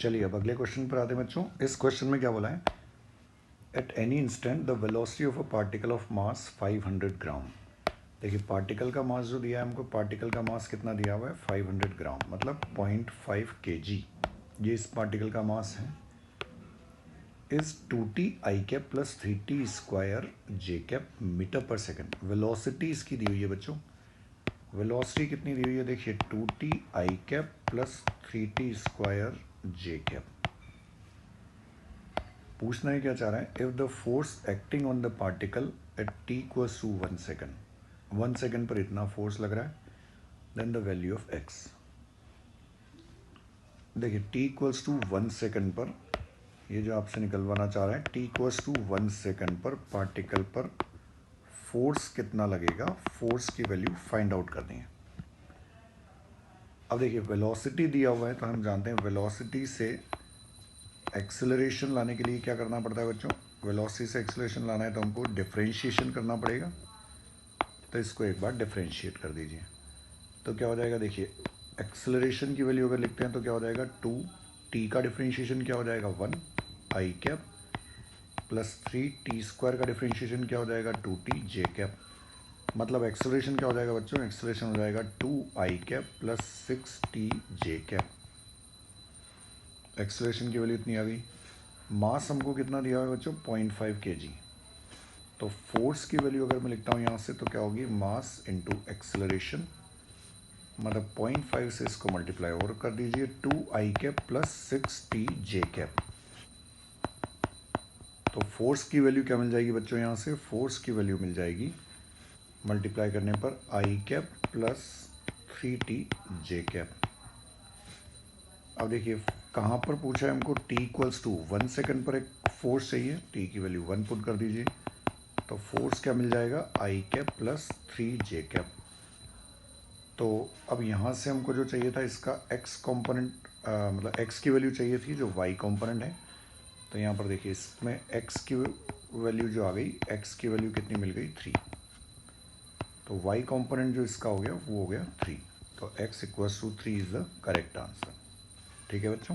चलिए अब अगले क्वेश्चन पर आते हैं बच्चों। इस क्वेश्चन में क्या बोला है, at any instant the velocity of a particle of mass 500 ग्राम। देखिए पार्टिकल का मास जो दिया है हमको, पार्टिकल का मास कितना दिया हुआ है 500 ग्राम, मतलब 0.5 kg। ये इस पार्टिकल का मास है। Is 2t I cap plus 3t square J cap metre पर सेकेंड। वेलोसिटी इसकी दी हुई है बच्चों। वेलोसिटी कितनी दी हुई है, देखिए 2t I cap plus 3t square J cap. पूछना है क्या चाह रहा है, if the force acting on the particle at t equals to 1 second, 1 second पर इतना फोर्स लग रहा है, then the value of x। देखिए t इक्वल्स टू 1 सेकेंड पर, ये जो आपसे निकलवाना चाह रहा है, t इक्वल्स टू 1 सेकेंड पर पार्टिकल पर फोर्स कितना लगेगा, फोर्स की वैल्यू फाइंड आउट करनी है। अब देखिए वेलोसिटी दिया हुआ है तो हम जानते हैं वेलोसिटी से एक्सेलरेशन लाने के लिए क्या करना पड़ता है बच्चों, वेलोसिटी से एक्सेलरेशन लाना है तो हमको डिफरेंशिएशन करना पड़ेगा। तो इसको एक बार डिफरेंशिएट कर दीजिए तो क्या हो जाएगा, देखिए एक्सेलरेशन की वैल्यू अगर लिखते हैं तो क्या हो जाएगा 2, t का डिफरेंशिएशन क्या हो जाएगा 1 आई कैप प्लस 3t स्क्वायर का डिफरेंशिएशन क्या हो जाएगा 2t जे कैप। मतलब एक्सेलरेशन क्या हो जाएगा बच्चों, एक्सेलरेशन हो जाएगा 2 आई कैप प्लस 6t जे कैप। एक्सेलरेशन की वैल्यू इतनी आ गई। मास हमको कितना दिया हुआ है बच्चों 0.5 kg। तो फोर्स की वैल्यू अगर मैं लिखता हूँ यहाँ से तो क्या होगी, मास इंटू एक्सेलरेशन, मतलब 0.5 से इसको मल्टीप्लाई और कर दीजिए 2 आई कैप प्लस 6t जे कैप। तो फोर्स की वैल्यू क्या मिल जाएगी बच्चों, यहाँ से फोर्स की वैल्यू मिल जाएगी मल्टीप्लाई करने पर आई कैप प्लस 3t जे कैप। अब देखिए कहाँ पर पूछा है हमको, t इक्वल्स टू 1 सेकेंड पर एक फोर्स चाहिए, t की वैल्यू 1 पुट कर दीजिए तो फोर्स क्या मिल जाएगा आई कैप प्लस 3 जे कैप। तो अब यहाँ से हमको जो चाहिए था इसका x कॉम्पोनेंट, मतलब x की वैल्यू चाहिए थी जो y कॉम्पोनेंट है। तो यहाँ पर देखिए इसमें x की वैल्यू जो आ गई, x की वैल्यू कितनी मिल गई 3। तो y कॉम्पोनेंट जो इसका हो गया वो हो गया 3। तो x equals to 3 is the correct answer. ठीक है बच्चों।